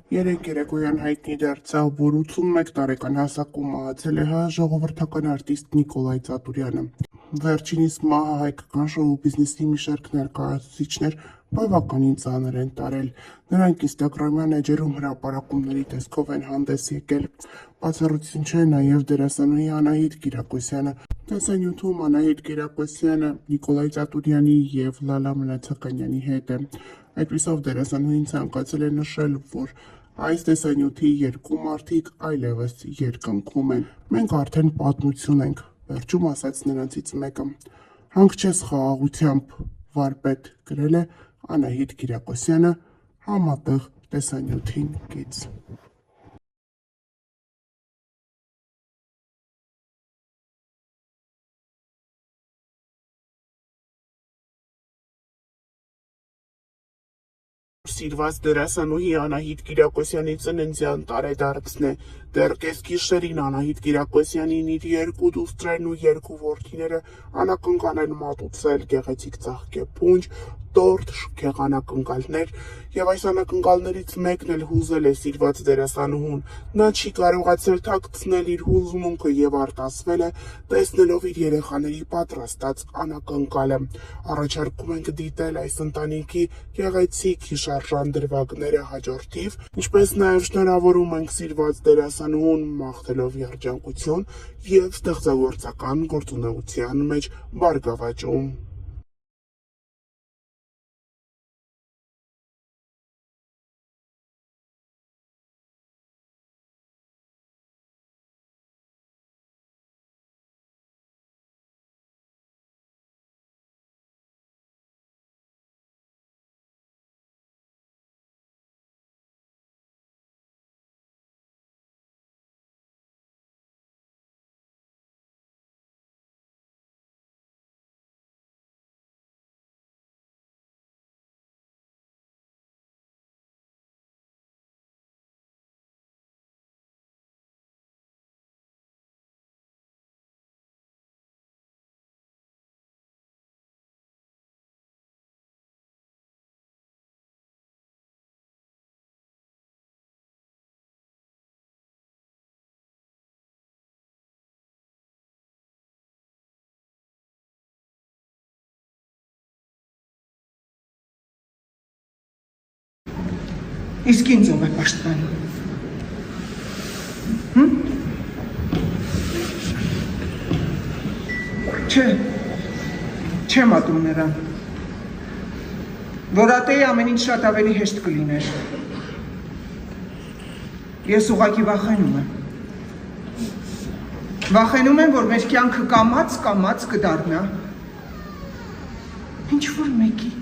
Երեկ երեկոյան հայտնի դարձավ, որ 81 տարեկան հասակում մահացել է ՀՀ ժողովրդական արտիստ Նիկոլայ Ծատուրյանը։ Վերջինիս մահը հայկական շոու-բիզնեսի մի շարք ներկայացուցիչներ բավականին ծանր են տարել։ Նրանք ինստագրամյան էջերում հրապարակումների տեսքով են հանդես եկել։ Բացառություն չէ նաև դերասանուհի Անահիտ Կիրակոսյանը։ Տեսանյութում Անահիտ Կիրակոսյանը Նիկոլայ Ծատուրյանի և Լալա Մնացականյանի հետ է։ Այդպիսով դերասանուհին ցանկացել է նշել, որ այս տեսանյութի երկու մարդիկ այլևս երկնքում են։ Մենք արդեն պատմություն ենք, վերջում ասաց նրանցից մեկը։ Հանգչես խաղաղությամբ, վարպետ, գրել է Անահիտ Կիրակոսյանը համատեղ տեսանյութին կից։ Սիրված դերասանուհի Անահիտ Կիրակոսյանի ծննդյան տարեդարձն է։ Դեռ կեսգիշերին Անահիտ Կիրակոսյանին իր երկու դուստրերն ու երկու որդիները անակնկալ են մատուցել գեղեցիկ ծաղկե փունջ, տորտ, շքեղ անակնկալներ, և այս անակնկալներից մեկն էլ հուզել է սիրված դերասանուհուն։ Նա չի կարողացել թաքցնել իր հուզմունքը և արտասվել է, տեսնելով իր երեխաների պատրաստած անակնկալը։ Առաջարկում ենք դիտել այս ընտանիքի գեղեցիկ հիշարժան դրվագները հաջորդիվ, ինչպես նաև շնորհավորում ենք սիրված դերասանուհուն մաղթելով երջանկություն և ստեղծագործական գործունեության մեջ բարգավաճում։ Իսկ ինձ ով է պաշտպանում։ Չեմ ատում նրան։ Որ ատեի ամեն ինչ շատ ավելի հեշտ կլիներ։ Ես ուղղակի վախենում եմ։ Վախենում եմ, որ մեր կյանքը կամաց կդառնա ինչ-որ մեկի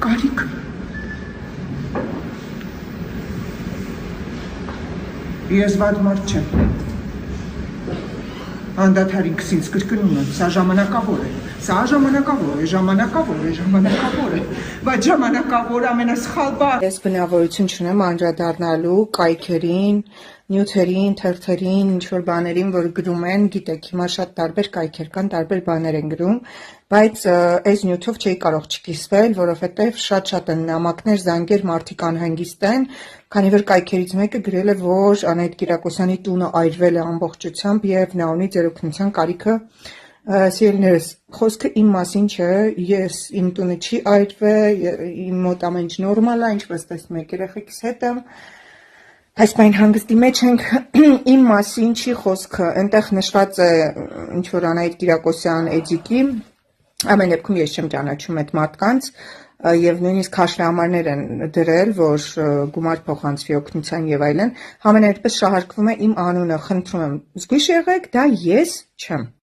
կարիքը։ Ես վատ մարդ չեմ։ Անդադար ինքս ինձ կրկնում եմ, սա ժամանակավոր է, բայց ժամանակավոր ամենասխալ բառ։ Ես բնավորություն չունեմ անդրադառնալու կայքերին, նյութերին, թերթերին, ինչ-որ բաներին, որ գրում են, գիտեք, հիմա շատ տարբեր կայքեր կան, տարբեր բաներ են գրում, բայց այս նյութով չէի կարող չկիսվել, որովհետև շատ են նամակներ, զանգեր, մարդիկ անհանգիստ են, քանի որ կայքերից մեկը գրել է, որ Անահիտ Կիրակոսյանի տունը այրվել է ամբողջությամբ և նա ունի ձեր օգնության կարիքը։ Սիրելիներս, խոսքը իմ մասին չէ, իմ տունը չի այրվել, իմ մոտ ամեն ինչ նորմալ է, ինչպես տեսնում եք, երեխեքիս հետ եմ, այս պայն հանգստի մեջ ենք, իմ մասին չի խոսքը, այնտեղ նշված է ինչ-որ Անահիտ Կիրակոսյան էջիկի, ամեն դեպքում ես չեմ ճանաչում այդ մարդկանց, և նույնիսկ հաշվեհամարներ են դրել, որ գումար փոխանցվի օգնության և այլն, համենայնիվս շահարկվում է իմ անունը, խնդրում եմ զգույշ եղեք, դա ես չեմ։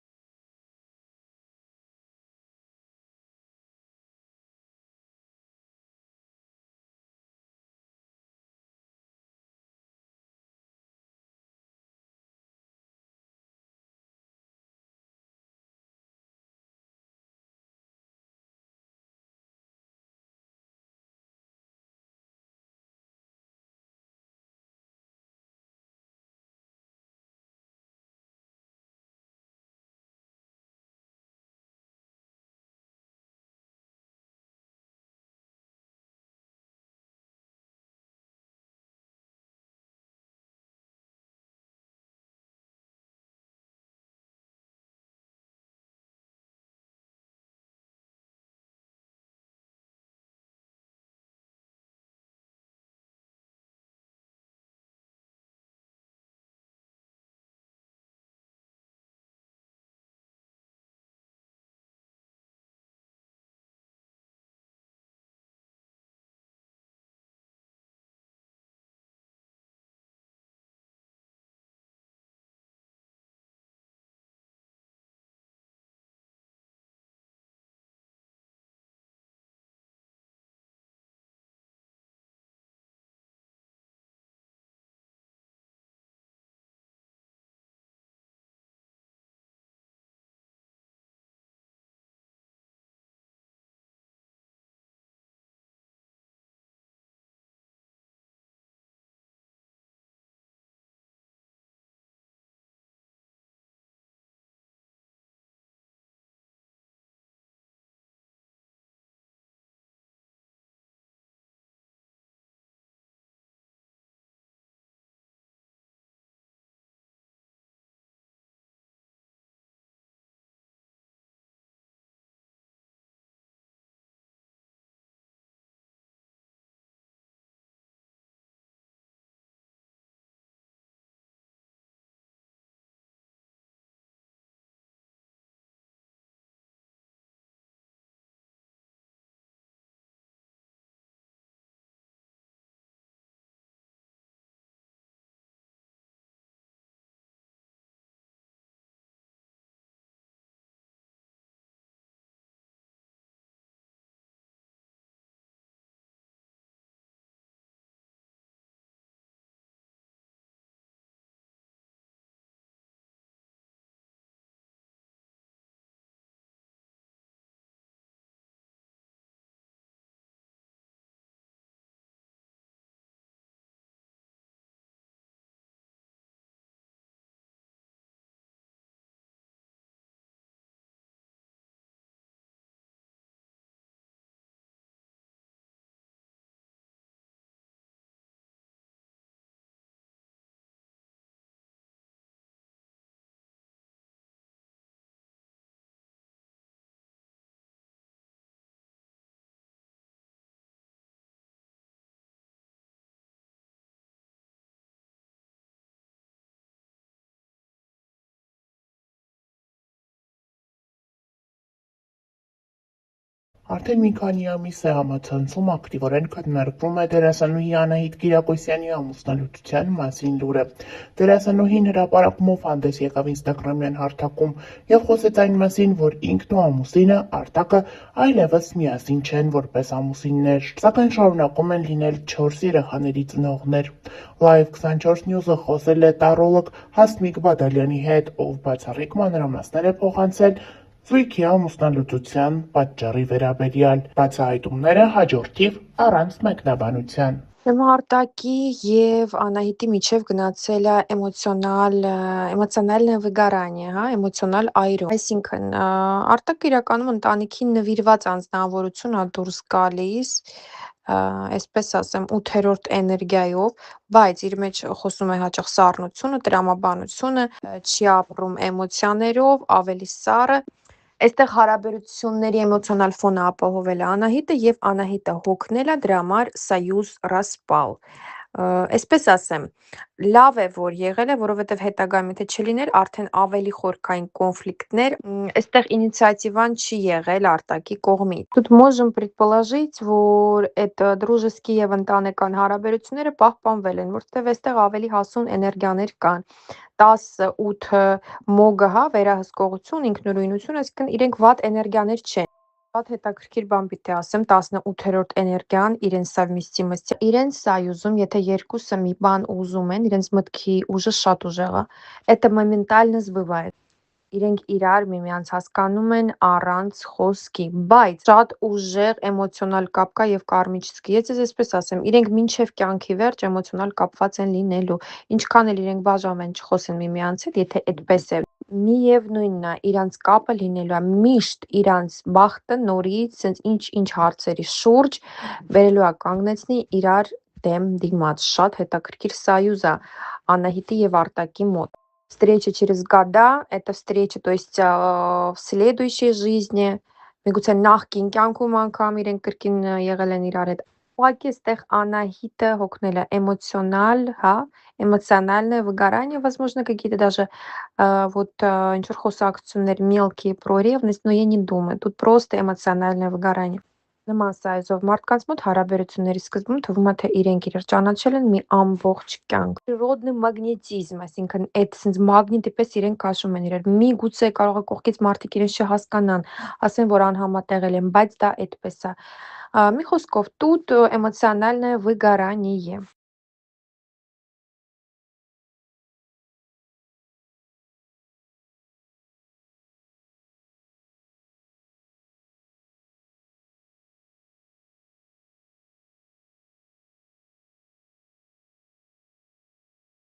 Արդեն մի քանի ամիս է համացանցում ակտիվորեն քննարկվում է դերասանուհի Անահիտ Կիրակոսյանի ամուսնալուծության մասին լուրը։ Դերասանուհին հրապարակումով հանդես եկավ ինստագրամյան հարթակում եւ խոսեց այն մասին, որ ինքն ու ամուսինը Արտակը այլևս միասին չեն որպես ամուսիններ, սակայն շարունակում են լինել 4 երեխաների ծնողներ։ Live 24 News-ը խոսել է տառոլոգ Հասմիկ Բադալյանի հետ, ով բացառիկ մանրամասներ է փոխանցել Զույգի ամուսնալուծության պատճառի վերաբերյալ, բացահայտումները հաջորդիվ առանց մեկնաբանության։ Արտակի եւ Անահիտի միջև գնացել է էմոցիոնալ վիգարանի, հա, էմոցիոնալ այրում։ Այսինքն, Արտակը իրականում ընտանիքին նվիրված անձնավորություն ա դուրս գալիս, այսպես ասեմ, 8-րդ էներգիայով, բայց իր մեջ խոսում է հաճախ սառնությունը, տրամաբանությունը, չի ապրում էմոցիաներով, ավելի սառը։ Այստեղ հարաբերությունների էմոցիոնալ ֆոնը ապահովել է Անահիտը եւ Անահիտը հոգնել է դրա համար սայուզ ռասպալ։ Այսպես ասեմ, լավ է որ եղել է, որովհետեւ հետագայում եթե չլիներ, արդեն ավելի խորքային կոնֆլիկտներ, այստեղ ինիցիատիվան չի եղել Արտակի կողմից։ Тут можем предположить, որ այդ дружеские եւ ընտանեկան հարաբերությունները պահպանվել են, որովհետեւ այստեղ ավելի հասուն էներգիաներ կան։ 10-8 մոգը, հա, վերահսկողություն, ինքնուրույնություն, այսինքն իրենք վատ էներգիաներ չեն։ Շատ հետաքրքիր բան պիտի ասեմ, 18-րդ էներգիան իրեն совместимость, իրեն սայուզում, եթե երկուսը մի բան ուզում են, իրենց մտքի ուժը շատ ուժեղ է, это моментально сбывает։ Իրենք իրար միմյանց հասկանում են առանց խոսքի, բայց շատ ուժեղ էմոցիոնալ կապ կա եւ կարմիչսկի։ Ես այսպես ասեմ, իրենք մինչեւ կյանքի վերջ էմոցիոնալ կապված են լինելու։ Ինչքան էլ իրենք բաժանվեն, չխոսեն միմյանց հետ, եթե այդպես է, միևնույնն է, իրանց կապը լինելու է միշտ իրանց բախտը նորից, sense ինչ հարցերի շուրջ վերելու է կանգնեցնի իրար դեմ դիմաց։ Շատ հետաքրքիր սայուզ է Անահիտի եւ Արտակի մոտ։ Встреча через года, это встреча, то есть в следующей жизни, միգուցե նախկին կյանքում անգամ իրենք կրկին եղել են իրար հետ։ Ուղղակի այստեղ Անահիտը հոգնել է էմոցիոնալ, հա, эмоциональное выгорание, возможно, какие-то даже вот ինչ-որ խոսակցություններ, мелкие про ревность, но я не думаю, тут просто эмоциональное выгорание։ Նման սայզով մարդկանց մոտ հարաբերությունների սկզբում թվում է, թե իրենք իրար ճանաչել են մի ամբողջ կյանք։ Природный магнетизм, այսինքն այդ sense մագնիտի պես իրենք քաշում են իրար։ Միգուցե կարող է կողքից մարդիկ իրենց չհասկանան, ասեն, որ անհամատեղել են, բայց դա այդպես է։ Մի խոսքով, тут эмоциональное выгорание։